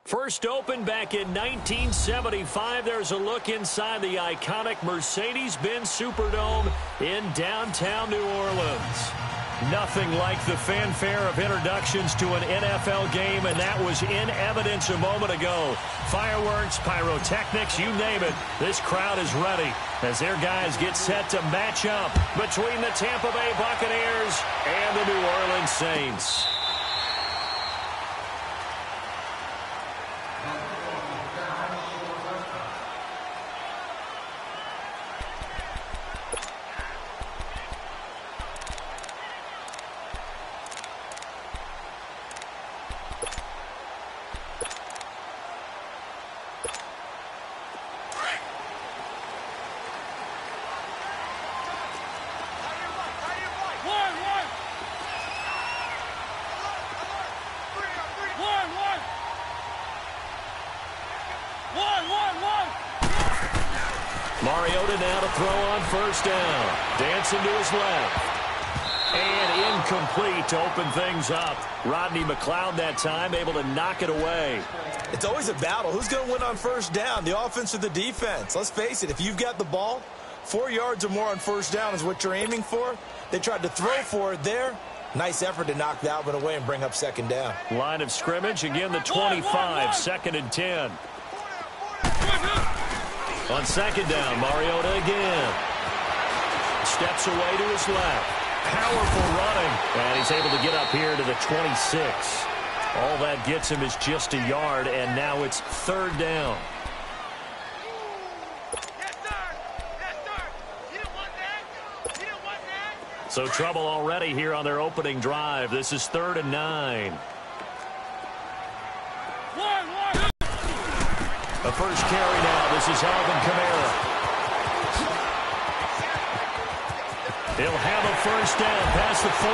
First opened back in 1975, there's a look inside the iconic Mercedes-Benz Superdome in downtown New Orleans. Nothing like the fanfare of introductions to an NFL game, and that was in evidence a moment ago. Fireworks, pyrotechnics, you name it. This crowd is ready as their guys get set to match up between the Tampa Bay Buccaneers and the New Orleans Saints. Mariota now to throw on first down. Dancing to his left. And incomplete to open things up. Rodney McLeod that time able to knock it away. It's always a battle. Who's going to win on first down, the offense or the defense? Let's face it, if you've got the ball, 4 yards or more on first down is what you're aiming for. They tried to throw for it there. Nice effort to knock that one away and bring up second down. Line of scrimmage, again the 25, second and 10. On second down, Mariota again. Steps away to his left. Powerful running. And he's able to get up here to the 26. All that gets him is just a yard, and now it's third down. So trouble already here on their opening drive. This is 3rd and 9. The first carry now. This is Alvin Kamara. He'll have a first down past the 40.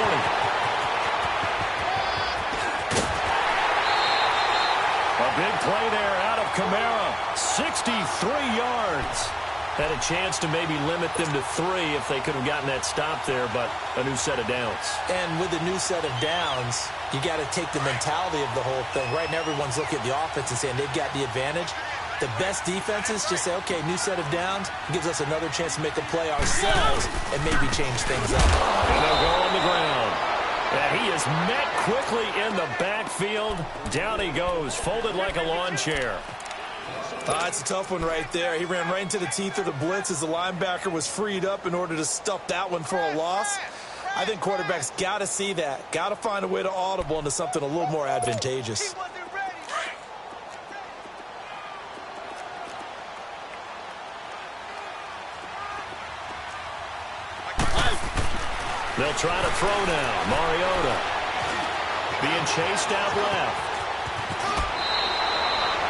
A big play there out of Kamara. 63 yards. Had a chance to maybe limit them to 3 if they could have gotten that stop there, but a new set of downs. And with a new set of downs, you got to take the mentality of the whole thing. Right now, everyone's looking at the offense and saying they've got the advantage. The best defenses just say, okay, new set of downs. It gives us another chance to make a play ourselves and maybe change things up. And they'll go on the ground. And he is met quickly in the backfield. Down he goes, folded like a lawn chair. That's a tough one right there. He ran right into the teeth of the blitz as the linebacker was freed up in order to stuff that one for a loss. I think quarterbacks got to see that. Got to find a way to audible into something a little more advantageous. They'll try to throw now. Mariota being chased out left.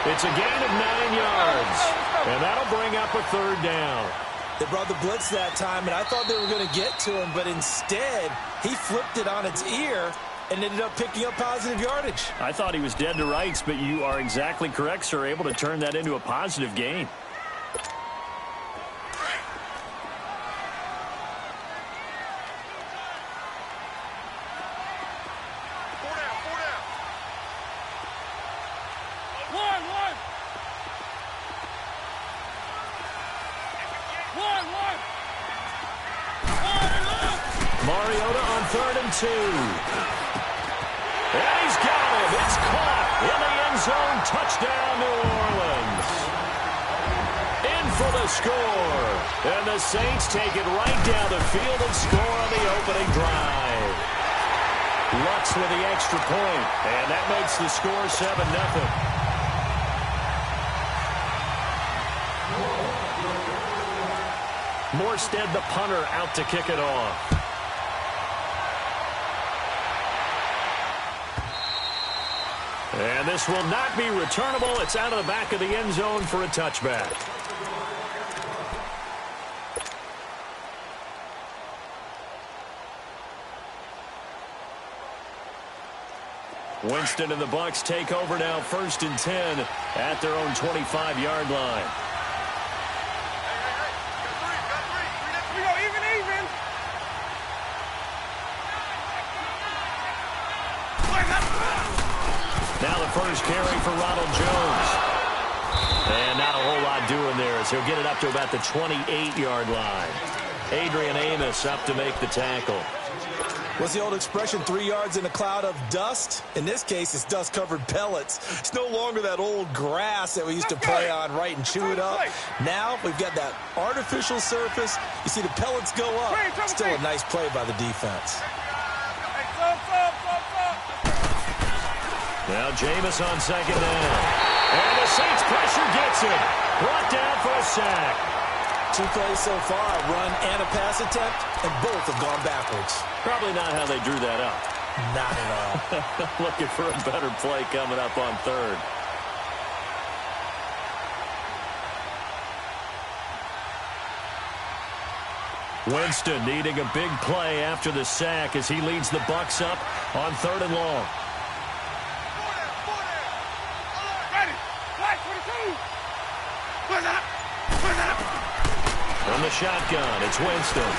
It's a gain of 9 yards, and that'll bring up a third down. They brought the blitz that time, and I thought they were going to get to him, but instead he flipped it on its ear and ended up picking up positive yardage. I thought he was dead to rights, but you are exactly correct, sir, able to turn that into a positive gain. Mariota on 3rd and 2. And he's got it. It's caught in the end zone. Touchdown, New Orleans. In for the score. And the Saints take it right down the field and score on the opening drive. Lux with the extra point. And that makes the score 7-0. Morstead, the punter, out to kick it off. And this will not be returnable. It's out of the back of the end zone for a touchback. Winston and the Bucs take over now, 1st and 10 at their own 25-yard line. Now the first carry for Ronald Jones. And not a whole lot doing there as he'll get it up to about the 28-yard line. Adrian Amos up to make the tackle. What's the old expression, 3 yards in a cloud of dust? In this case, it's dust-covered pellets. It's no longer that old grass that we used to play on, right, and chew it up. Now we've got that artificial surface. You see the pellets go up. Still a nice play by the defense. Now Jameis on second down. And the Saints pressure gets him. Brought down for a sack. 2 plays so far, a run and a pass attempt, and both have gone backwards. Probably not how they drew that up. Not at all. Looking for a better play coming up on third. Winston needing a big play after the sack as he leads the Bucs up on 3rd and long. From the shotgun, it's Winston.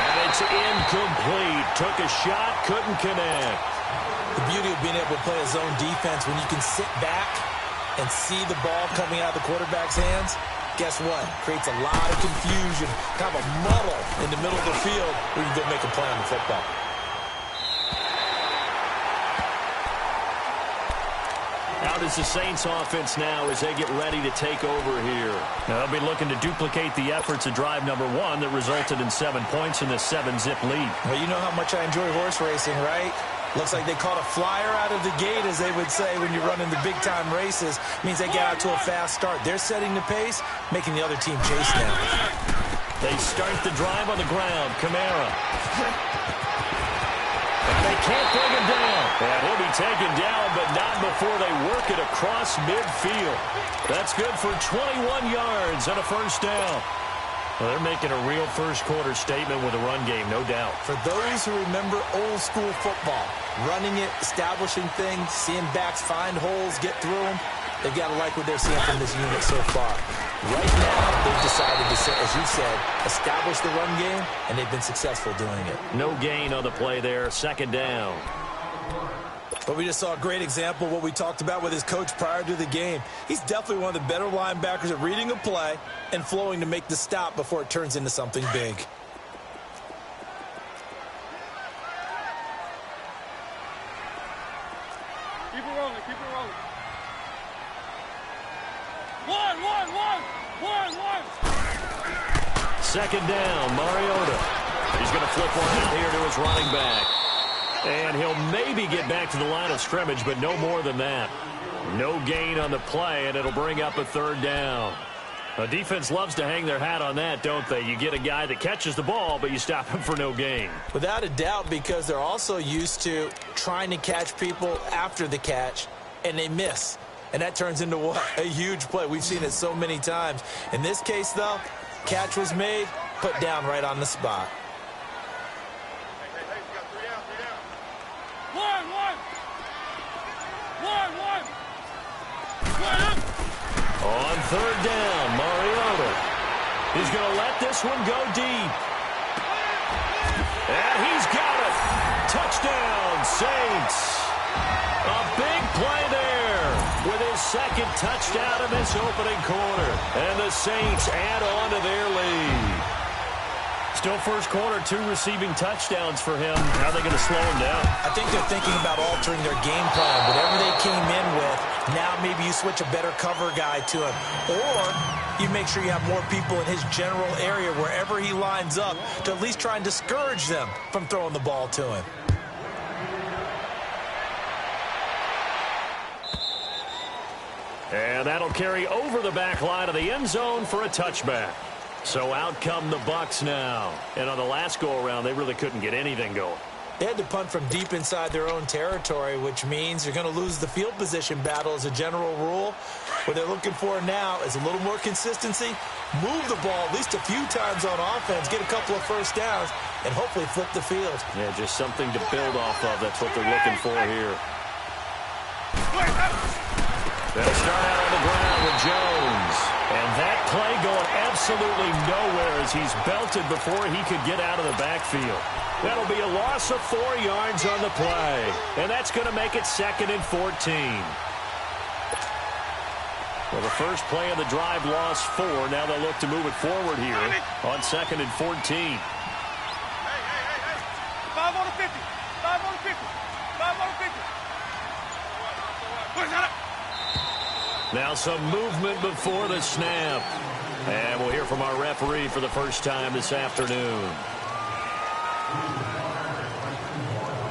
And it's incomplete. Took a shot, couldn't connect. The beauty of being able to play a zone defense when you can sit back and see the ball coming out of the quarterback's hands, guess what? Creates a lot of confusion, kind of a muddle in the middle of the field where you can go make a play on the football. Out is the Saints offense now as they get ready to take over here. Now they'll be looking to duplicate the efforts of drive number 1 that resulted in 7 points in this 7-zip lead. Well, you know how much I enjoy horse racing, right? Looks like they caught a flyer out of the gate, as they would say when you're running the big-time races. Means they get out to a fast start. They're setting the pace, making the other team chase them. They start the drive on the ground. Kamara. They can't bring him down. And he'll be taken down, but not before they work it across midfield. That's good for 21 yards and a first down. Well, they're making a real first-quarter statement with a run game, no doubt. For those who remember old-school football, running it, establishing things, seeing backs find holes, get through them, they've got to like what they're seeing from this unit so far. Right now, they've decided to, as you said, establish the run game, and they've been successful doing it. No gain on the play there, second down. But we just saw a great example of what we talked about with his coach prior to the game. He's definitely one of the better linebackers at reading a play and flowing to make the stop before it turns into something big. Keep it rolling, keep it rolling. One. Second down, Mariota. He's going to flip one out here to his running back. And he'll maybe get back to the line of scrimmage, but no more than that. No gain on the play, and it'll bring up a third down. A defense loves to hang their hat on that, don't they? You get a guy that catches the ball, but you stop him for no gain. Without a doubt, because they're also used to trying to catch people after the catch, and they miss. And that turns into what? A huge play. We've seen it so many times. In this case, though, catch was made, put down right on the spot. On third down, Mariota. He's going to let this one go deep. And he's got it. Touchdown, Saints. A big play there with his second touchdown in this opening quarter. And the Saints add on to their lead. Still first quarter, 2 receiving touchdowns for him. How are they going to slow him down? I think they're thinking about altering their game plan. Whatever they came in with, now maybe you switch a better cover guy to him. Or you make sure you have more people in his general area wherever he lines up to at least try and discourage them from throwing the ball to him. And that'll carry over the back line of the end zone for a touchback. So out come the Bucs now. And on the last go-around, they really couldn't get anything going. They had to punt from deep inside their own territory, which means you're going to lose the field position battle as a general rule. What they're looking for now is a little more consistency, move the ball at least a few times on offense, get a couple of first downs, and hopefully flip the field. Yeah, just something to build off of. That's what they're looking for here. They'll start out on the ground with Jones. And that play going absolutely nowhere as he's belted before he could get out of the backfield. That'll be a loss of 4 yards on the play. And that's going to make it 2nd and 14. Well, the first play of the drive lost 4. Now they'll look to move it forward here on 2nd and 14. Hey. 5 on the 50. 5 on the 50. 5 on the 50. Push it up. Now some movement before the snap. And we'll hear from our referee for the first time this afternoon.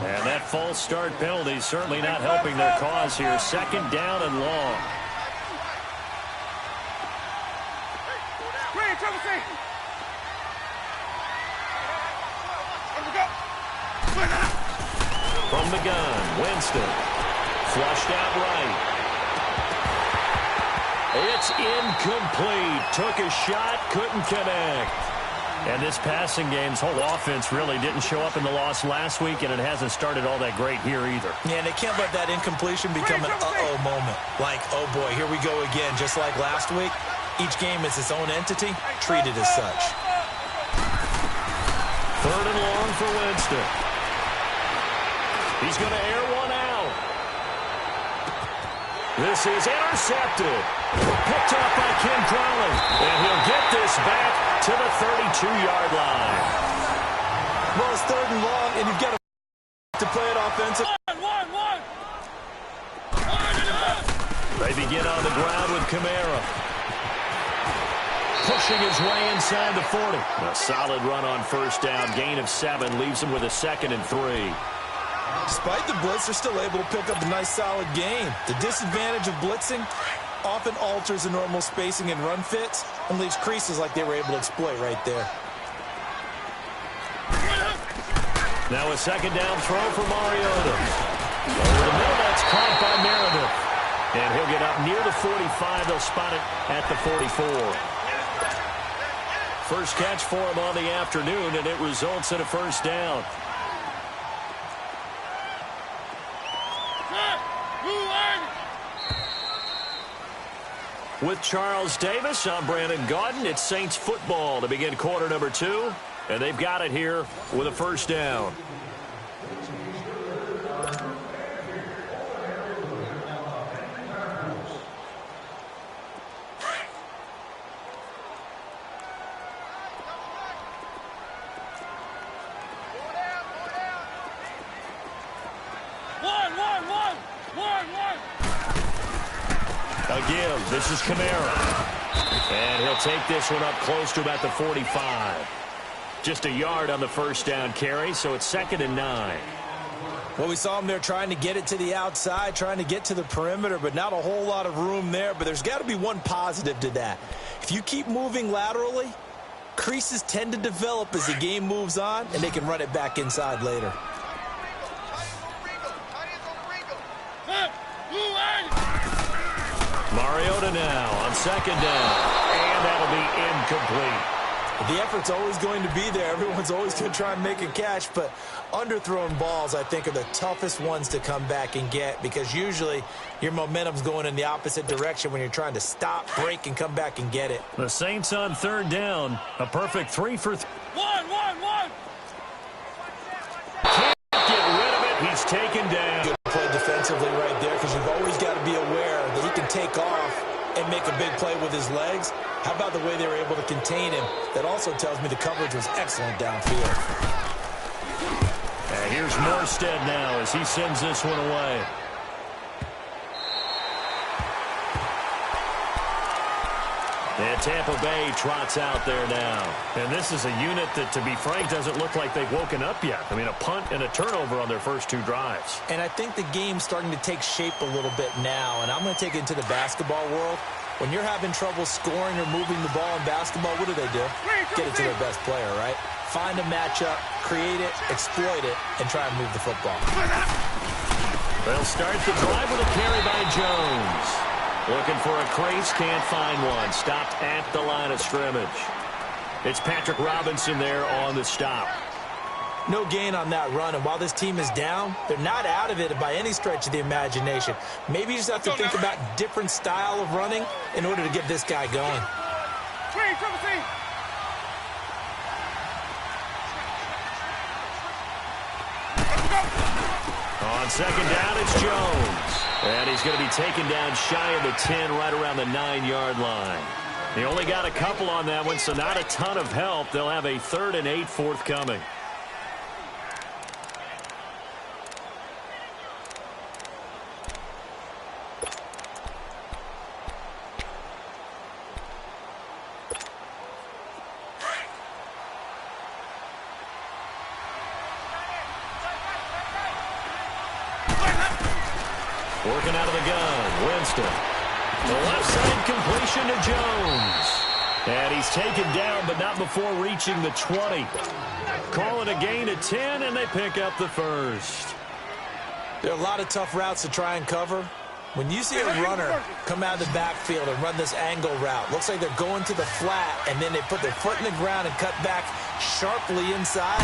And that false start penalty certainly not helping their cause here. 2nd down and long. Green, triple C. From the gun, Winston. Flushed out right. It's incomplete. Took a shot, couldn't connect. And this passing game's whole offense really didn't show up in the loss last week, and it hasn't started all that great here either. Yeah, and they can't let that incompletion become an uh-oh moment. Like, oh boy, here we go again. Just like last week, each game is its own entity, treated as such. 3rd and long for Winston. He's going to air one out. This is intercepted. Picked up by Kim Crowley. And he'll get this back to the 32-yard line. Well, it's 3rd and long, and you've got to play it offensive. One. They begin on the ground with Kamara. Pushing his way inside the 40. A solid run on 1st down. Gain of 7 leaves him with a 2nd and 3. Despite the blitz, they're still able to pick up a nice, solid gain. The disadvantage of blitzing often alters the normal spacing and run fits and leaves creases like they were able to exploit right there. Now a 2nd down throw for Mariota. Over the middle, that's caught by Meredith. And he'll get up near the 45. They'll spot it at the 44. First catch for him on the afternoon, and it results in a 1st down. With Charles Davis, I'm Brandon Gaudin. It's Saints football to begin quarter number 2. And they've got it here with a 1st down. Again, this is Kamara. And he'll take this one up close to about the 45. Just a yard on the 1st down carry, so it's 2nd and 9. Well, we saw him there trying to get it to the outside, trying to get to the perimeter, but not a whole lot of room there. But there's got to be one positive to that. If you keep moving laterally, creases tend to develop as the game moves on, and they can run it back inside later. Mariota now on 2nd down, and that'll be incomplete. The effort's always going to be there. Everyone's always going to try and make a catch, but underthrown balls, I think, are the toughest ones to come back and get because usually your momentum's going in the opposite direction when you're trying to stop, break, and come back and get it. The Saints on 3rd down, a perfect 3 for 3. One. Can't get rid of it. He's taken down. Good play defensively right there because you've always got to be aware that he can take off and make a big play with his legs. How about the way they were able to contain him? That also tells me the coverage was excellent downfield. And here's Morstead now as he sends this one away. And Tampa Bay trots out there now. And this is a unit that, to be frank, doesn't look like they've woken up yet. I mean, a punt and a turnover on their first 2 drives. And I think the game's starting to take shape a little bit now. And I'm going to take it into the basketball world. When you're having trouble scoring or moving the ball in basketball, what do? Get it to their best player, right? Find a matchup, create it, exploit it, and try and move the football. They'll start the drive with a carry by Jones. Looking for a crease, can't find one. Stopped at the line of scrimmage. It's Patrick Robinson there on the stop. No gain on that run, and while this team is down, they're not out of it by any stretch of the imagination. Maybe you just have to think about different style of running in order to get this guy going. On second down, it's Jones. And he's going to be taken down shy of the 10, right around the 9-yard line. He only got a couple on that one, so not a ton of help. They'll have a 3rd and 8 forthcoming. Working out of the gun, Winston. The left side completion to Jones. And he's taken down, but not before reaching the 20. Call it a gain of 10, and they pick up the first. There are a lot of tough routes to try and cover. When you see a runner come out of the backfield and run this angle route, looks like they're going to the flat, and then they put their foot in the ground and cut back sharply inside,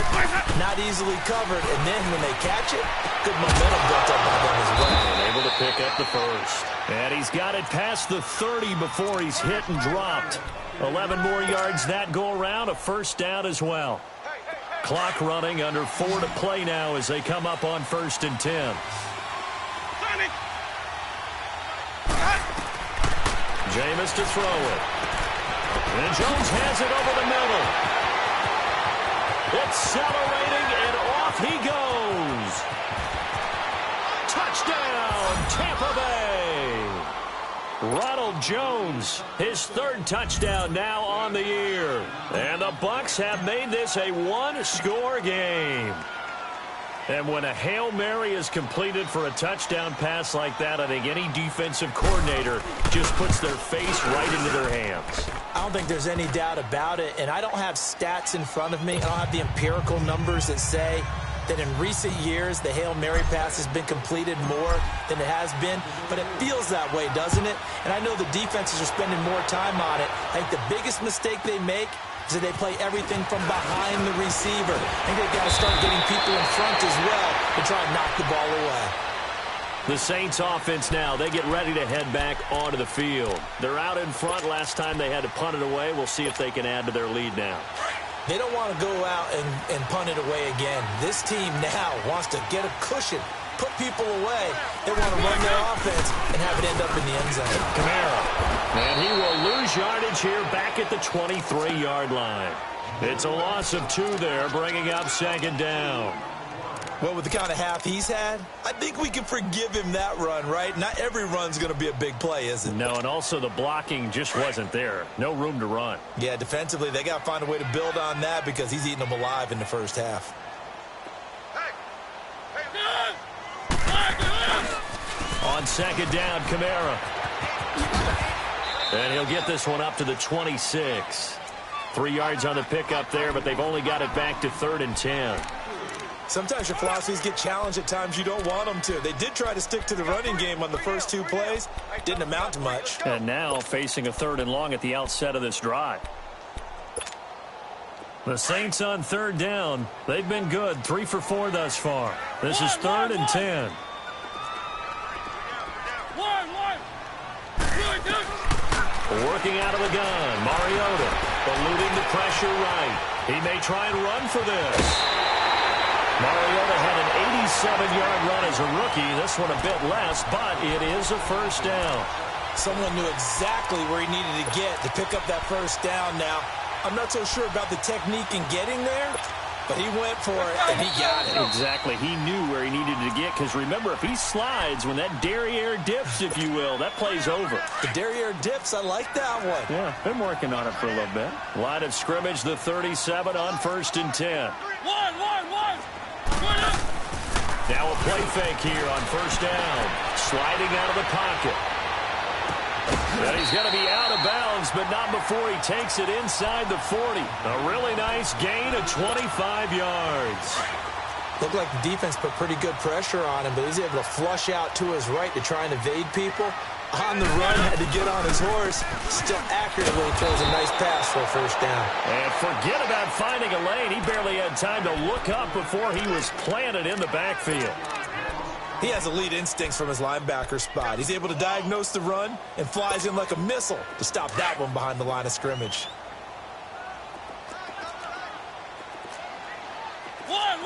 not easily covered, and then when they catch it, good momentum built up by them as well. And able to pick up the first. And he's got it past the 30 before he's hit and dropped. 11 more yards that go around, a first down as well. Clock running, under 4 to play now as they come up on 1st and 10. Jameis to throw it. And Jones has it over the middle. Accelerating, and off he goes. Touchdown, Tampa Bay. Ronald Jones, his 3rd touchdown now on the year. And the Bucs have made this a 1-score game. And when a Hail Mary is completed for a touchdown pass like that, I think any defensive coordinator just puts their face right into their hands. I don't think there's any doubt about it, and I don't have stats in front of me. I don't have the empirical numbers that say that in recent years the Hail Mary pass has been completed more than it has been, but it feels that way, doesn't it? And I know the defenses are spending more time on it. I think the biggest mistake they make is that they play everything from behind the receiver. I think they've got to start getting people in front as well to try and knock the ball away. The Saints offense now, they get ready to head back onto the field. They're out in front. Last time they had to punt it away. We'll see if they can add to their lead now. They don't want to go out and punt it away again. This team now wants to get a cushion, put people away. They want to run their offense and have it end up in the end zone. Kamara. And he will lose yardage here back at the 23-yard line. It's a loss of 2 there, bringing up 2nd down. Well, with the kind of half he's had, I think we can forgive him that run, right? Not every run's going to be a big play, is it? No, and also the blocking just wasn't there. No room to run. Yeah, defensively, they got to find a way to build on that because he's eating them alive in the first half. On 2nd down, Kamara. And he'll get this one up to the 26. 3 yards on the pickup there, but they've only got it back to 3rd and 10. Sometimes your philosophies get challenged at times you don't want them to. They did try to stick to the running game on the first 2 plays. Didn't amount to much. And now facing a 3rd and long at the outset of this drive. The Saints on 3rd down. They've been good, 3 for 4 thus far. This is 3rd and 10. Working out of the gun, Mariota eluding the pressure right. He may try and run for this. Mariota had an 87-yard run as a rookie. This one a bit less, but it is a first down. Someone knew exactly where he needed to get to pick up that first down now. I'm not so sure about the technique in getting there, but he went for it, and he got it. Exactly. He knew where he needed to get, because remember, if he slides, when that derriere dips, if you will, that play's over. The derriere dips, I like that one. Yeah, been working on it for a little bit. Line of scrimmage, the 37 on 1st and 10. Now a play fake here on 1st down. Sliding out of the pocket. And he's going to be out of bounds, but not before he takes it inside the 40. A really nice gain of 25 yards. Looked like the defense put pretty good pressure on him, but he's able to flush out to his right to try and evade people. on the run, had to get on his horse. Still accurately throws a nice pass for a first down. And forget about finding a lane. He barely had time to look up before he was planted in the backfield. He has elite instincts from his linebacker spot. He's able to diagnose the run and flies in like a missile to stop that one behind the line of scrimmage. One.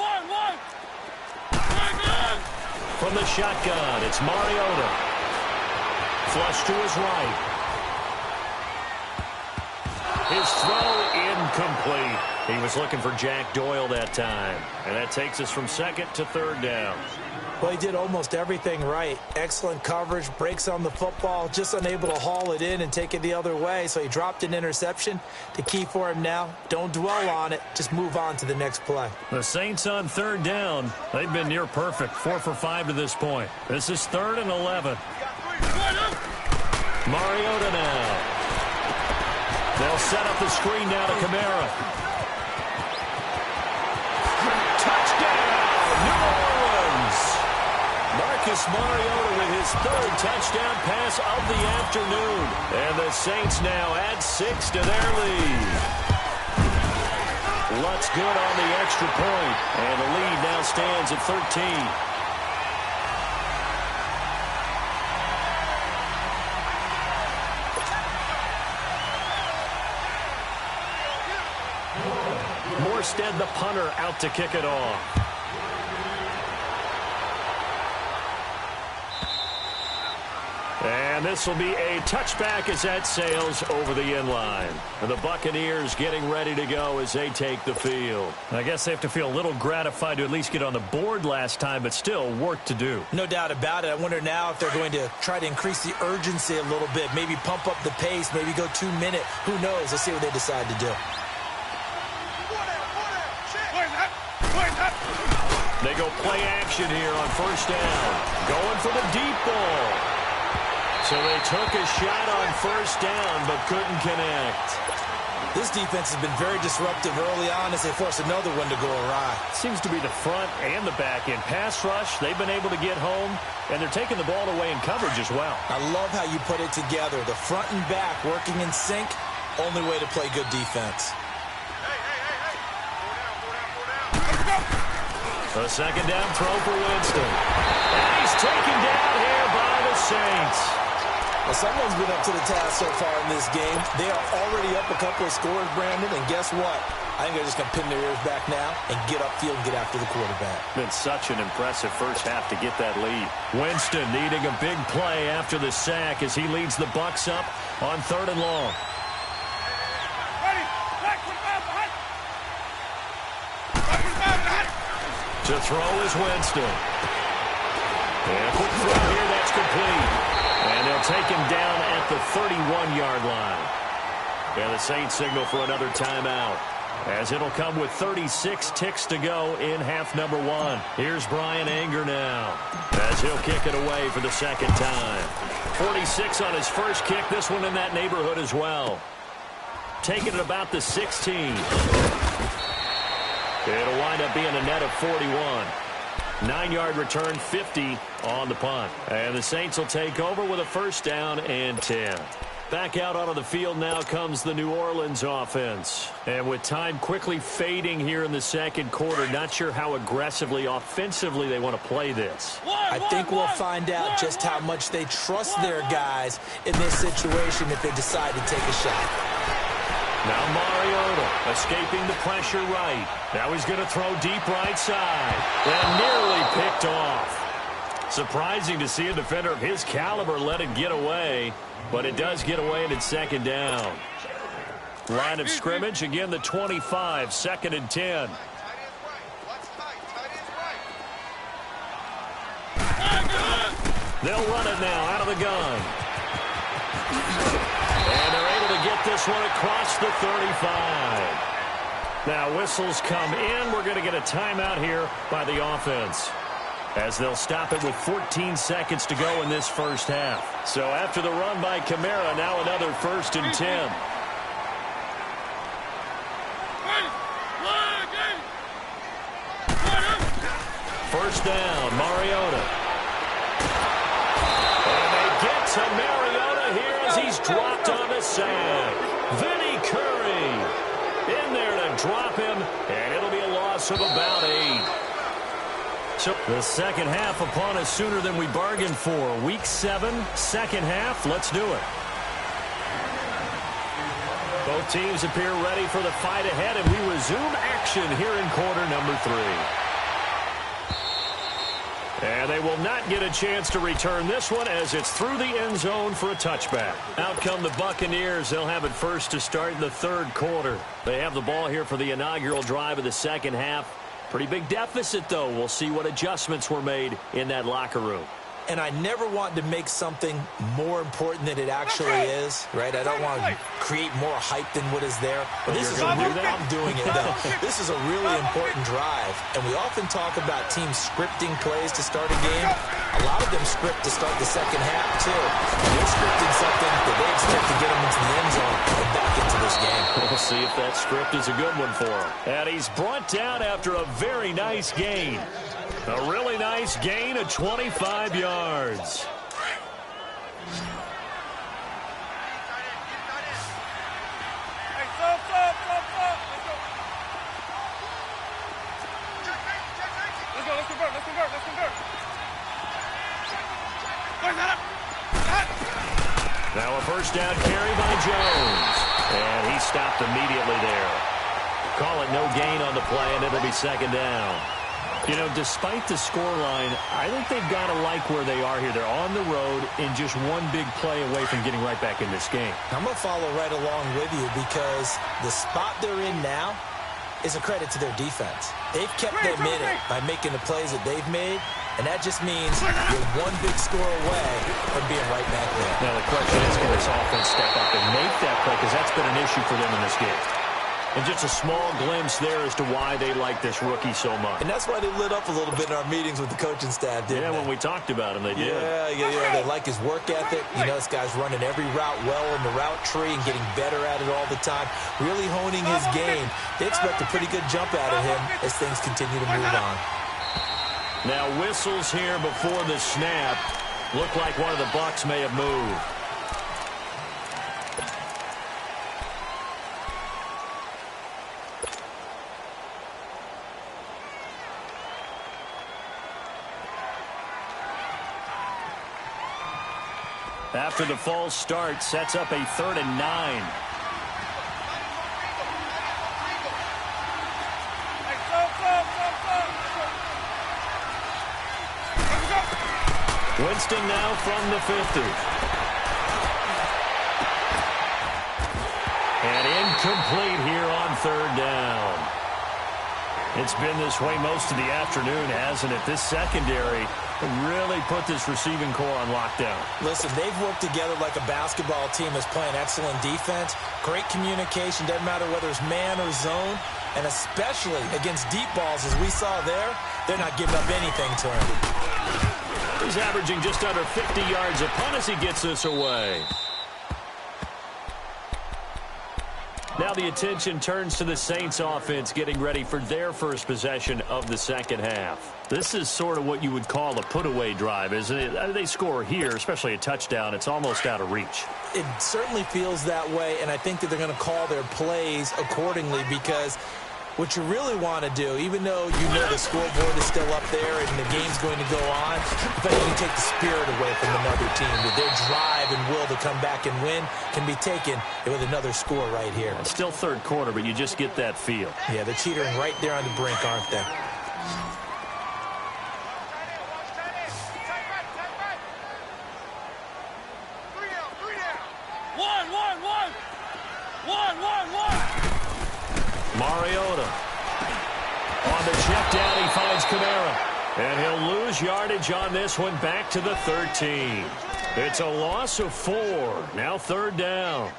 From the shotgun, it's Mariota. Flush to his right. His throw incomplete. He was looking for Jack Doyle that time. And that takes us from second to third down. Well, he did almost everything right. Excellent coverage, breaks on the football, just unable to haul it in and take it the other way. So he dropped an interception. The key for him now, don't dwell on it. Just move on to the next play. The Saints on third down. They've been near perfect, 4 for 5 to this point. This is 3rd and 11. Mariota now. They'll set up the screen now to Kamara. Touchdown, New Orleans. Marcus Mariota with his 3rd touchdown pass of the afternoon. And the Saints now add 6 to their lead. Lutz good on the extra point. And the lead now stands at 13. Morstead, the punter, out to kick it off. And this will be a touchback as that sails over the inline. And the Buccaneers getting ready to go as they take the field. I guess they have to feel a little gratified to at least get on the board last time, but still work to do. No doubt about it. I wonder now if they're going to try to increase the urgency a little bit, maybe pump up the pace, maybe go 2-minute. Who knows? Let's see what they decide to do. They go play action here on first down. Going for the deep ball. So they took a shot on first down, but couldn't connect. This defense has been very disruptive early on as they force another one to go awry. Seems to be the front and the back end. Pass rush, they've been able to get home, and they're taking the ball away in coverage as well. I love how you put it together. The front and back working in sync, only way to play good defense. A second down throw for Winston. And he's taken down here by the Saints. Well, someone's been up to the task so far in this game. They are already up a couple of scores, Brandon, and guess what? I think they're just going to pin their ears back now and get upfield and get after the quarterback. Been such an impressive first half to get that lead. Winston needing a big play after the sack as he leads the Bucs up on 3rd and long. To throw is Winston. And quick throw here, that's complete. And they'll take him down at the 31-yard line. And the Saints signal for another timeout, as it'll come with 36 ticks to go in half number 1. Here's Brian Anger now, as he'll kick it away for the second time. 46 on his first kick, this one in that neighborhood as well. Taking it about the 16. It'll wind up being a net of 41. 9-yard return, 50 on the punt. And the Saints will take over with a first down and 10. Back out onto the field now comes the New Orleans offense. And with time quickly fading here in the second quarter, not sure how aggressively, offensively they want to play this. I think we'll find out just how much they trust their guys in this situation if they decide to take a shot. Now Mariota escaping the pressure right. Now he's going to throw deep right side. And nearly picked off. Surprising to see a defender of his caliber let it get away. But it does get away and it's second down. Line of scrimmage, again the 25, 2nd and 10. They'll run it now out of the gun. And they're able to get this one across the 35. Now whistles come in. We're going to get a timeout here by the offense, as they'll stop it with 14 seconds to go in this first half. So after the run by Kamara, now another 1st and 10. First down, Mariota. And they get to Mariota. dropped on the sack. Vinny Curry in there to drop him, and it'll be a loss of about 8. So the second half upon us sooner than we bargained for. Week 7, second half. Let's do it. Both teams appear ready for the fight ahead, and we resume action here in quarter number 3. And they will not get a chance to return this one as it's through the end zone for a touchback. Out come the Buccaneers. They'll have it first to start the third quarter. They have the ball here for the inaugural drive of the second half. Pretty big deficit, though. We'll see what adjustments were made in that locker room. And I never want to make something more important than it actually is, right? I don't want to create more hype than what is there. But this is I'm doing it, though. This is a really important drive. And we often talk about teams scripting plays to start a game. A lot of them script to start the second half, too. And they're scripting something that they expect to get them into the end zone and back into this game. We'll see if that script is a good one for him. And he's brought down after a very nice gain. A really nice gain of 25 yards. Now a first down carry by Jones. And he stopped immediately there. Call it no gain on the play, and it'll be second down. You know, despite the scoreline, I think they've got to like where they are here. They're on the road and just one big play away from getting right back in this game. I'm going to follow right along with you because the spot they're in now is a credit to their defense. They've kept them in it by making the plays that they've made, and that just means you're one big score away from being right back there. Now the question is, can this offense step up and make that play, because that's been an issue for them in this game. And just a small glimpse there as to why they like this rookie so much. And that's why they lit up a little bit in our meetings with the coaching staff, didn't they? When we talked about him, they did. Yeah. They like his work ethic. You know, this guy's running every route well in the route tree and getting better at it all the time, really honing his game. They expect a pretty good jump out of him as things continue to move on. Now whistles here before the snap. Look like one of the Bucs may have moved. After the false start, sets up a 3rd and 9. Winston now from the 50. And incomplete here on 3rd down. It's been this way most of the afternoon, hasn't it? This secondary really put this receiving core on lockdown. Listen, they've worked together like a basketball team that's playing excellent defense. Great communication, doesn't matter whether it's man or zone. And especially against deep balls, as we saw there, they're not giving up anything to him. He's averaging just under 50 yards a punt as he gets this away. Now the attention turns to the Saints offense getting ready for their first possession of the second half. This is sort of what you would call a put-away drive, isn't it? They score here, especially a touchdown. It's almost out of reach. It certainly feels that way, and I think that they're going to call their plays accordingly because what you really want to do, even though you know the scoreboard is still up there and the game's going to go on, but you can take the spirit away from another team. That their drive and will to come back and win can be taken with another score right here. It's still third quarter, but you just get that feel. Yeah, they're teetering right there on the brink, aren't they? Mariota. On the check down, he finds Kamara. And he'll lose yardage on this one, back to the 13. It's a loss of 4. Now 3rd down.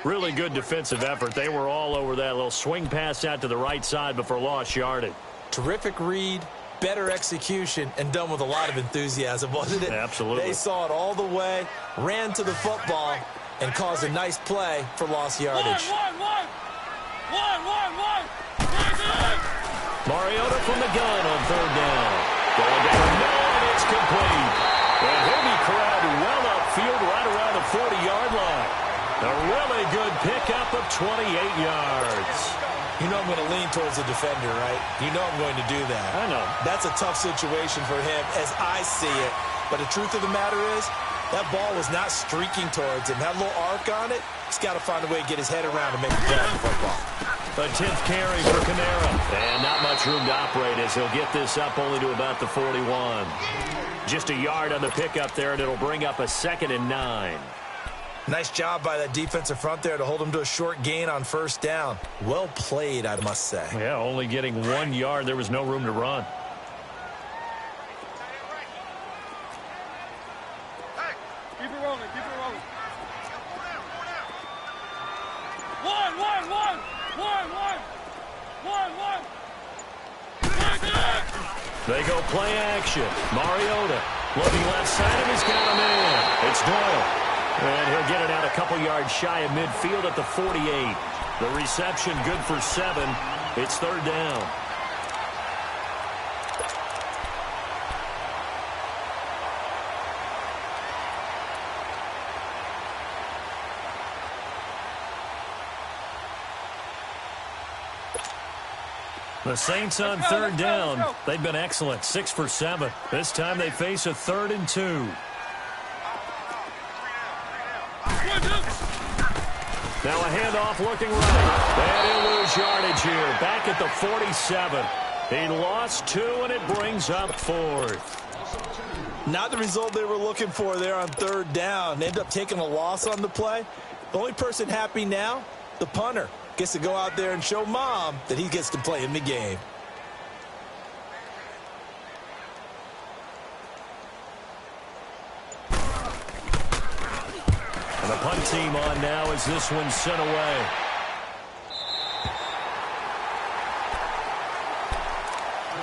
Really good defensive effort. They were all over that little swing pass out to the right side before lost yardage. Terrific read, better execution, and done with a lot of enthusiasm, wasn't it? Absolutely. They saw it all the way, ran to the football, and caused a nice play for lost yardage. Mariota from the gun on 3rd down. Going down the middle, and it's complete. And he'll be corralled well upfield right around the 40-yard line. good pickup of 28 yards. You know I'm going to lean towards the defender, right? You know I'm going to do that. I know. That's a tough situation for him as I see it. But the truth of the matter is, that ball was not streaking towards him. Had a little arc on it. He's got to find a way to get his head around and make a play on the football. A 10th carry for Kamara. And not much room to operate as he'll get this up only to about the 41. Just a yard on the pickup there, and it'll bring up a 2nd and 9. Nice job by that defensive front there to hold him to a short gain on first down. Well played, I must say. Yeah, only getting 1 yard. There was no room to run. Hey, keep it rolling, keep it rolling. One. They go play action. Mariota looking left side, and he's got a man. It's Doyle. And he'll get it out a couple yards shy of midfield at the 48. The reception good for 7. It's 3rd down. The Saints on 3rd down. They've been excellent. 6 for 7. This time they face a 3rd and 2. Now a handoff looking right. And he'll lose yardage here. Back at the 47. He lost 2, and it brings up 4th. Not the result they were looking for there on 3rd down. They ended up taking a loss on the play. The only person happy now, the punter, gets to go out there and show Mom that he gets to play in the game. And the punt team on now as this one's sent away.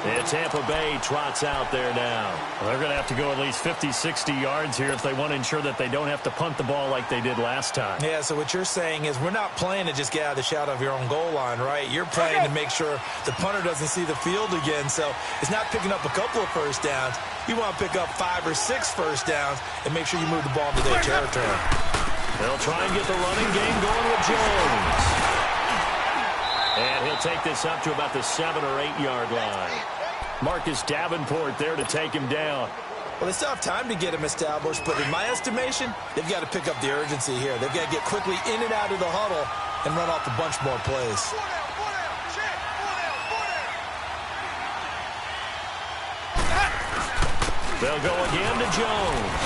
And Tampa Bay trots out there now. Well, they're going to have to go at least 50, 60 yards here if they want to ensure that they don't have to punt the ball like they did last time. Yeah, so what you're saying is we're not playing to just get out of the shadow of your own goal line, right? You're playing to make sure the punter doesn't see the field again. So it's not picking up a couple of first downs. You want to pick up 5 or 6 first downs and make sure you move the ball into their territory. They'll try and get the running game going with Jones. And he'll take this up to about the 7 or 8 yard line. Marcus Davenport there to take him down. Well, they still have time to get him established, but in my estimation, they've got to pick up the urgency here. They've got to get quickly in and out of the huddle and run off a bunch more plays. They'll go again to Jones.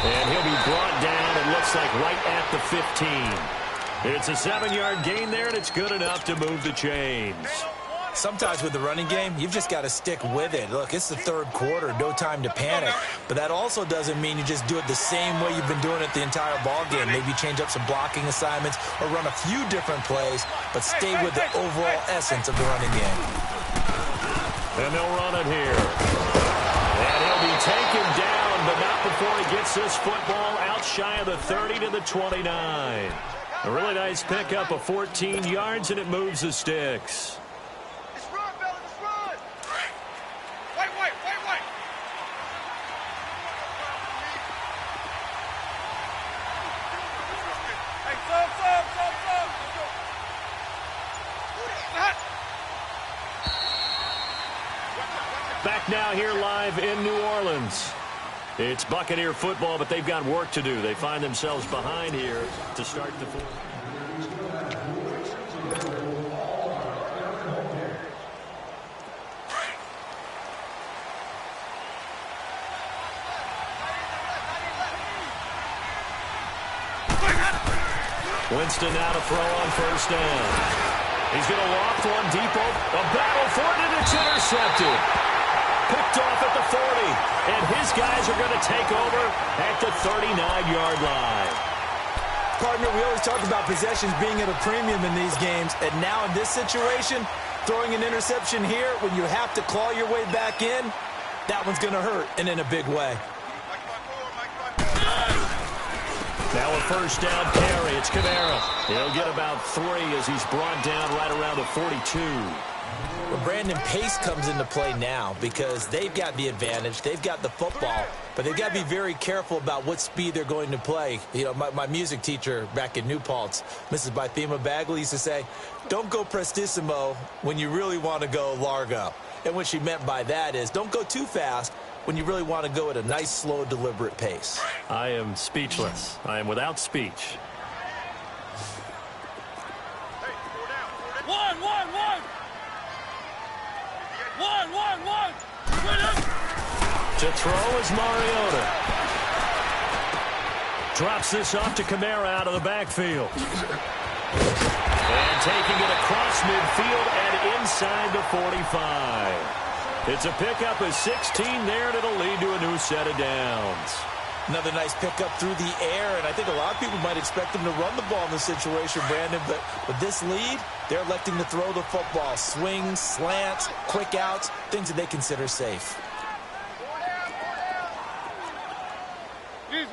And he'll be brought down, it looks like right at the 15. It's a 7-yard gain there, and it's good enough to move the chains. Sometimes with the running game, you've just got to stick with it. Look, it's the 3rd quarter, no time to panic. But that also doesn't mean you just do it the same way you've been doing it the entire ball game. Maybe change up some blocking assignments or run a few different plays, but stay with the overall essence of the running game. And they'll run it here. And he'll be taken down, but not before he gets this football out shy of the 30 to the 29. A really nice pickup of 14 yards, and it moves the sticks. Back now here live in New Orleans. It's Buccaneer football, but they've got work to do. They find themselves behind here to start the fourth. Winston now to throw on first down. He's going to loft one deep. A battle for it, and it's intercepted. Picked off at the 40, and his guys are going to take over at the 39-yard line. Partner, we always talk about possessions being at a premium in these games, and now in this situation, throwing an interception here when you have to claw your way back in, that one's going to hurt, and in a big way. Now a first down carry. It's Kamara. He'll get about 3 as he's brought down right around the 42. Well, Brandon, pace comes into play now because they've got the advantage. They've got the football, but they've got to be very careful about what speed they're going to play. You know, my music teacher back in New Paltz, Mrs. Bythema Bagley, used to say, don't go prestissimo when you really want to go largo. And what she meant by that is don't go too fast when you really want to go at a nice, slow, deliberate pace. I am speechless. I am without speech. One. To throw is Mariota. Drops this off to Kamara out of the backfield. And taking it across midfield and inside the 45. It's a pickup of 16 there, and it'll lead to a new set of downs. Another nice pickup through the air, and I think a lot of people might expect them to run the ball in this situation, Brandon, but with this lead, they're electing to throw the football. Swings, slants, quick outs, things that they consider safe. Easy.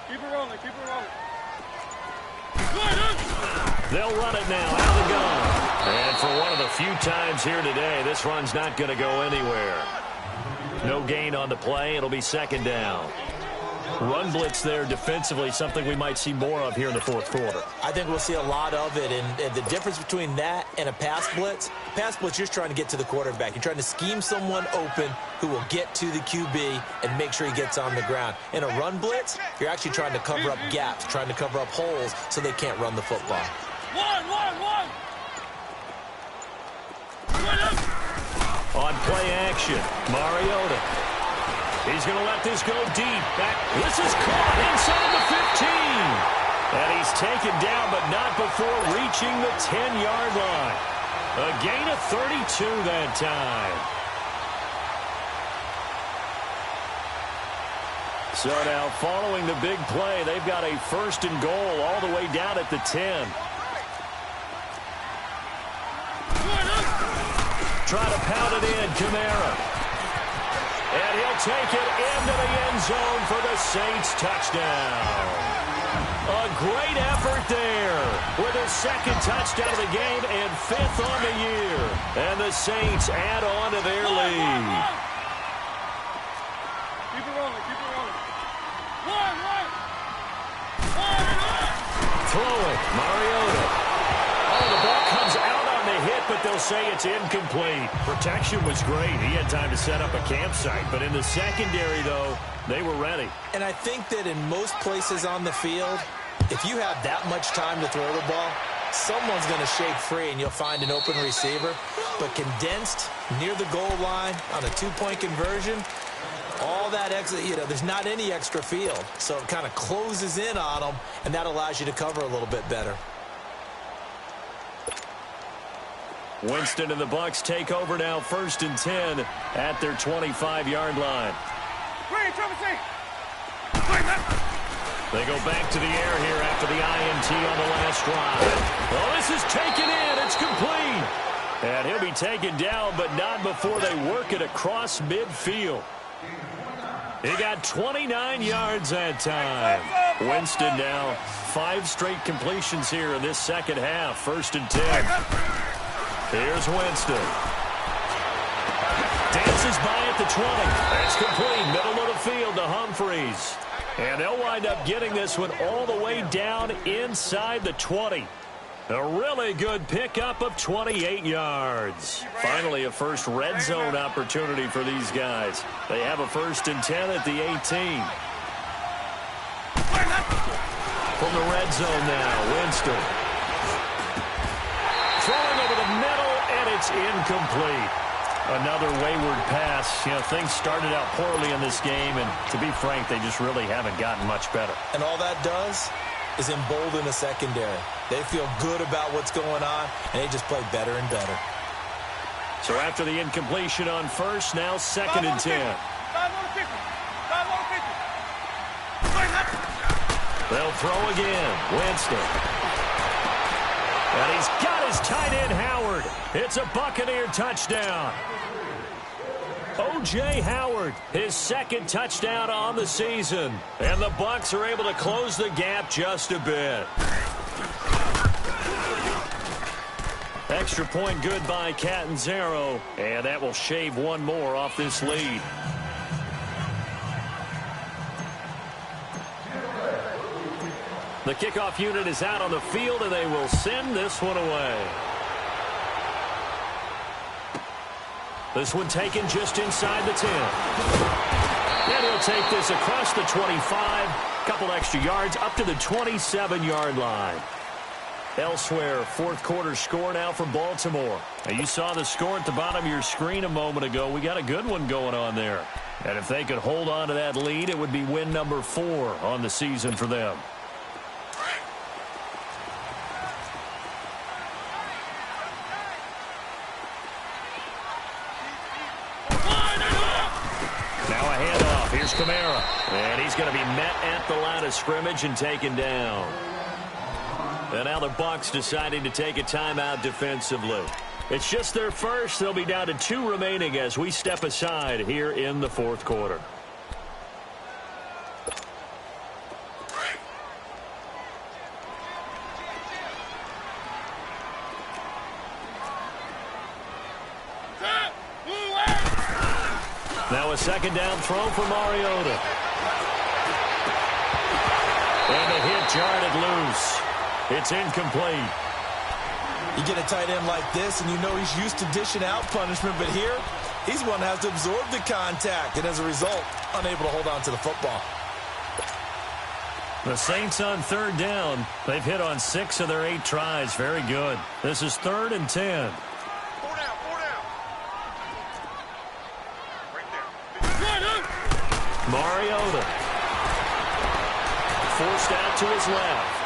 Keep it rolling. They'll run it now out of the gun. And for one of the few times here today, this run's not going to go anywhere. No gain on the play. It'll be second down. Run blitz there defensively, something we might see more of here in the fourth quarter. I think we'll see a lot of it, and the difference between that and a pass blitz, you're trying to get to the quarterback. You're trying to scheme someone open who will get to the QB and make sure he gets on the ground. In a run blitz, you're actually trying to cover up gaps, trying to cover up holes so they can't run the football. One. On play action, Mariota. He's going to let this go deep. This is caught inside the 15. And he's taken down, but not before reaching the 10-yard line. A gain of 32 that time. So now, following the big play, they've got a first and goal all the way down at the 10. Try to pound it in, Kamara. And he'll take it into the end zone for the Saints touchdown. A great effort there with a second touchdown of the game and fifth on the year. And the Saints add on to their lead. Keep it rolling. One. Throw it, Mariota. Oh, the ball comes out on the hit, but they'll say it's incomplete. Protection was great. He had time to set up a campsite, but in the secondary, though, they were ready. And I think that in most places on the field, if you have that much time to throw the ball, someone's going to shake free and you'll find an open receiver. But condensed near the goal line on a two-point conversion, all that extra, there's not any extra field. So it kind of closes in on them, and that allows you to cover a little bit better. Winston and the Bucs take over now, 1st and 10 at their 25-yard line. They go back to the air here after the INT on the last drive. Oh, this is taken in. It's complete. And he'll be taken down, but not before they work it across midfield. He got 29 yards that time. Winston now 5 straight completions here in this second half. 1st and 10. Here's Winston. Dances by at the 20. That's complete. Middle of the field to Humphreys. And they'll wind up getting this one all the way down inside the 20. A really good pickup of 28 yards. Finally, a first red zone opportunity for these guys. They have a 1st and 10 at the 18. From the red zone now, Winston. Throwing over the middle, and it's incomplete. Another wayward pass. Things started out poorly in this game, and to be frank, they just really haven't gotten much better. And all that does is embolden the secondary. They feel good about what's going on, and they just play better and better. So after the incompletion on first, now 2nd and 10. They'll throw again. Winston. And he's got his tight end, Howard. It's a Buccaneer touchdown. O.J. Howard, his 2nd touchdown on the season. And the Bucs are able to close the gap just a bit. Extra point good by Catanzaro, and that will shave one more off this lead. The kickoff unit is out on the field, and they will send this one away. This one taken just inside the 10. And he'll take this across the 25, couple extra yards up to the 27-yard line. Elsewhere, fourth quarter score now from Baltimore. Now, you saw the score at the bottom of your screen a moment ago. We got a good one going on there. And if they could hold on to that lead, it would be win number 4 on the season for them. Now a handoff. Here's Kamara. And he's going to be met at the line of scrimmage and taken down. And now the Bucs deciding to take a timeout defensively. It's just their first. They'll be down to 2 remaining as we step aside here in the fourth quarter. Now a second down throw for Mariota. And the hit jarred it loose. It's incomplete. You get a tight end like this, and you know he's used to dishing out punishment, but here, he's one that has to absorb the contact, and as a result, unable to hold on to the football. The Saints on third down. They've hit on 6 of their 8 tries. Very good. This is 3rd and 10. 4 down, 4 down. Right there. Mariota. Forced out to his left.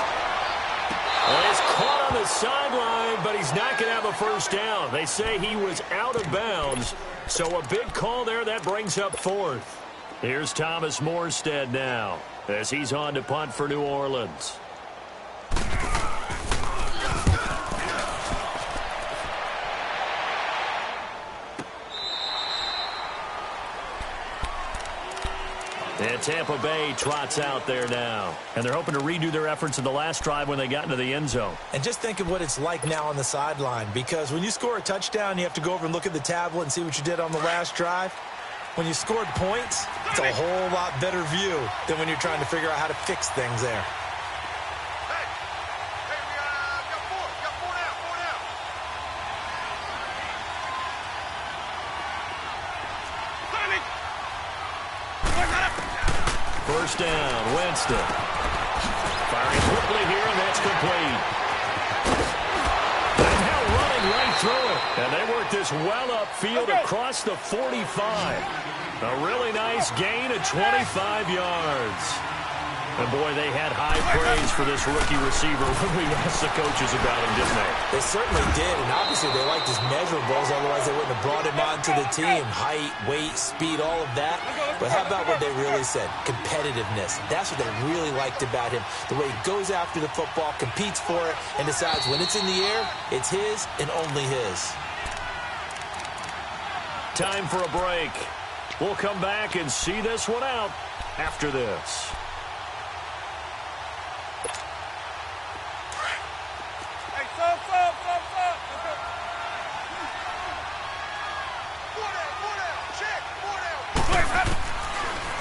Well, he's caught on the sideline, but he's not going to have a first down. They say he was out of bounds, so a big call there. That brings up 4th. Here's Thomas Morstead now as he's on to punt for New Orleans. And Tampa Bay trots out there now. And they're hoping to redo their efforts in the last drive when they got into the end zone. And just think of what it's like now on the sideline, because when you score a touchdown, you have to go over and look at the tablet and see what you did on the last drive. When you scored points, it's a whole lot better view than when you're trying to figure out how to fix things there. Hey, we got 4 down, 4 down. Timing. First down, Winston. Firing quickly here, and that's complete. And now running right through it. And they work this well upfield across the 45. A really nice gain of 25 yards. And, boy, they had high praise for this rookie receiver when we asked the coaches about him, didn't they? They certainly did, and obviously they liked his measurables, otherwise they wouldn't have brought him onto the team. Height, weight, speed, all of that. But how about what they really said? Competitiveness. That's what they really liked about him. The way he goes after the football, competes for it, and decides when it's in the air, it's his and only his. Time for a break. We'll come back and see this one out after this.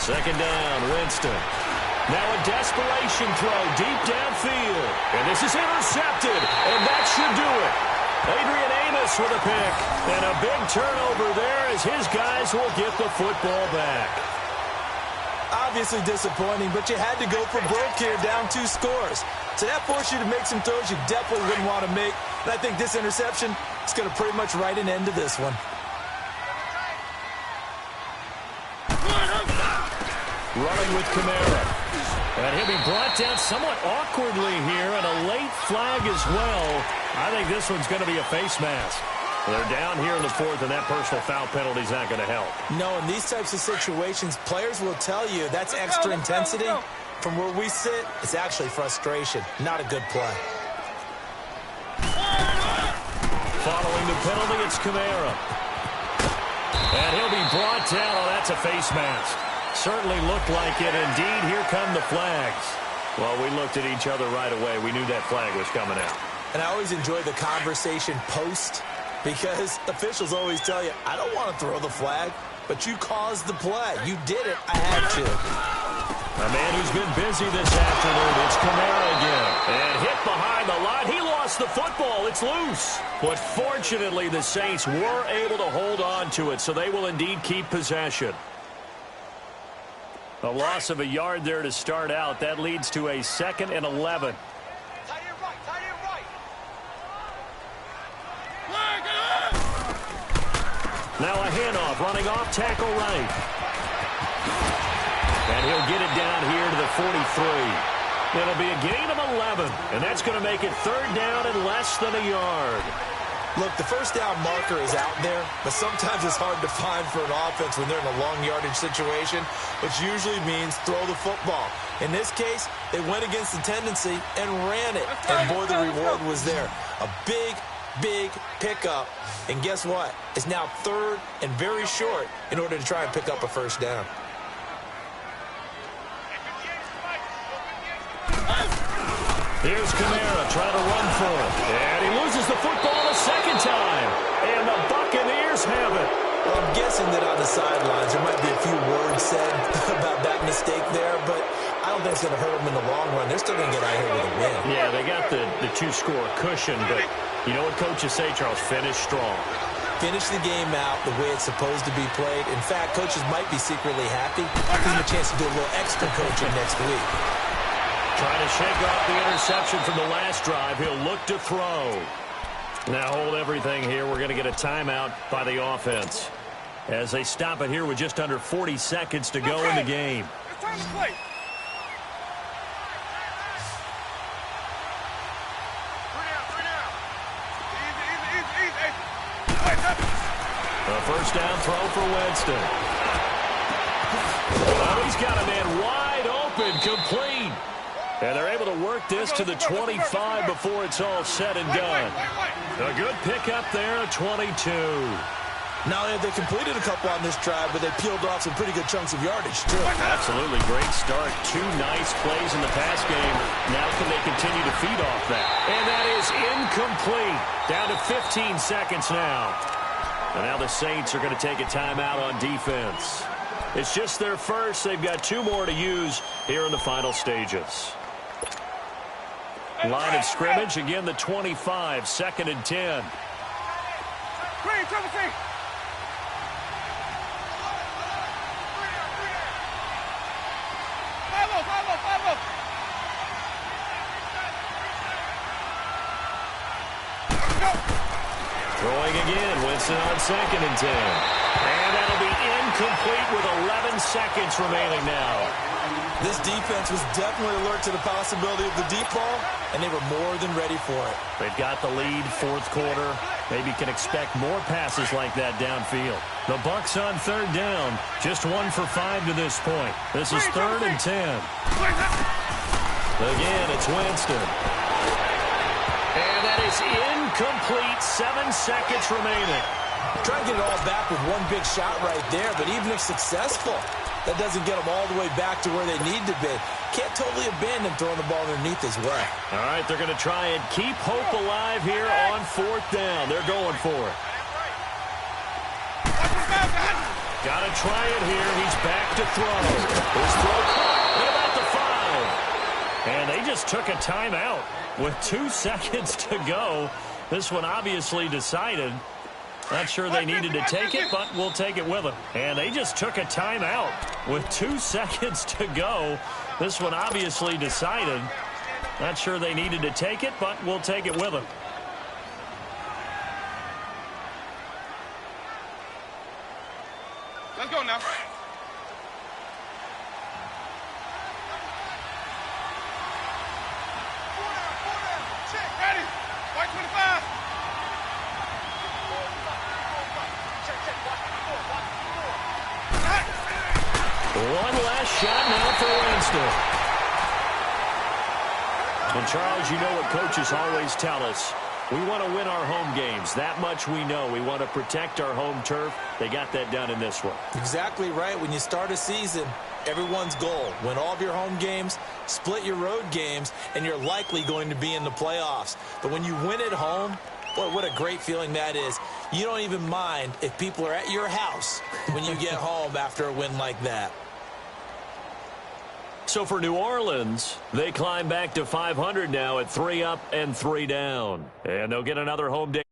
Second down, Winston. Now a desperation throw deep downfield. And this is intercepted, and that should do it. Adrian Amos with a pick. And a big turnover there as his guys will get the football back. Obviously disappointing, but you had to go for broke here, down 2 scores. So that forced you to make some throws you definitely wouldn't want to make. And I think this interception is going to pretty much write an end to this one. Running with Kamara. And he'll be brought down somewhat awkwardly here, and a late flag as well. I think this one's going to be a face mask. They're down here in the 4th, and that personal foul penalty is not going to help. No, in these types of situations, players will tell you that's extra intensity. From where we sit, it's actually frustration. Not a good play. Following the penalty, it's Kamara. And he'll be brought down. Oh, that's a face mask. Certainly looked like it. Indeed, here come the flags. Well, we looked at each other right away. We knew that flag was coming out. And I always enjoy the conversation post because officials always tell you, I don't want to throw the flag, but you caused the play. You did it. I had to. A man who's been busy this afternoon, it's Kamara again. And hit behind the line. He lost the football. It's loose. But fortunately, the Saints were able to hold on to it, so they will indeed keep possession. A loss of a yard there to start out. That leads to a 2nd and 11. Now a handoff, running off, tackle right. And he'll get it down here to the 43. It'll be a gain of 11, and that's going to make it 3rd down and less than a yard. Look, the first down marker is out there, but sometimes it's hard to find for an offense when they're in a long yardage situation, which usually means throw the football. In this case, they went against the tendency and ran it, and boy, the reward was there. A big pickup, and guess what? It's now 3rd and very short in order to try and pick up a first down. Here's Kamara trying to run for it. And he loses the football a 2nd time. And the Buccaneers have it. Well, I'm guessing that on the sidelines there might be a few words said about that mistake there, but I don't think it's going to hurt them in the long run. They're still going to get out here with a win. Yeah, they got the 2-score cushion, but you know what coaches say, Charles? Finish strong. Finish the game out the way it's supposed to be played. In fact, coaches might be secretly happy. Gives them a chance to do a little extra coaching next week. Trying to shake off the interception from the last drive. He'll look to throw. Now hold everything here. We're going to get a timeout by the offense as they stop it here with just under 40 seconds to go in the game. It's time to play. A first down throw for Winston. Oh, he's got a man wide open, complete. And they're able to work this to the 25 before it's all said and done. A good pickup there, 22. Not only have they completed a couple on this drive, but they peeled off some pretty good chunks of yardage, too. Absolutely great start. 2 nice plays in the pass game. Now can they continue to feed off that? And that is incomplete. Down to 15 seconds now. And now the Saints are going to take a timeout on defense. It's just their first. They've got 2 more to use here in the final stages. Line of scrimmage, again the 25, 2nd and 10. Throwing again, Winston on 2nd and 10. And that'll be incomplete with 11 seconds remaining now. This defense was definitely alert to the possibility of the deep ball, and they were more than ready for it. They've got the lead, 4th quarter. Maybe can expect more passes like that downfield. The Bucs on 3rd down. Just 1 for 5 to this point. This is 3rd and 10. Again, it's Winston. And that is incomplete. 7 seconds remaining. Try and get it all back with one big shot right there, but even if successful, that doesn't get them all the way back to where they need to be. Can't totally abandon throwing the ball underneath as well. All right, they're going to try and keep hope alive here on 4th down. They're going for it. Got to try it here. He's back to throw. His throw caught. What about the 5? And they just took a timeout with 2 seconds to go. This one obviously decided. Not sure they needed to take it, but we'll take it with them. And they just took a timeout with 2 seconds to go. This one obviously decided. Not sure they needed to take it, but we'll take it with them. Let's go now. Ready. White 25. One last shot now for Winston. And Charles, you know what coaches always tell us. We want to win our home games. That much we know. We want to protect our home turf. They got that done in this one. Exactly right. When you start a season, everyone's goal. Win all of your home games, split your road games, and you're likely going to be in the playoffs. But when you win at home, boy, what a great feeling that is. You don't even mind if people are at your house when you get home after a win like that. So for New Orleans, they climb back to 500 now at 3 up and 3 down. And they'll get another home day.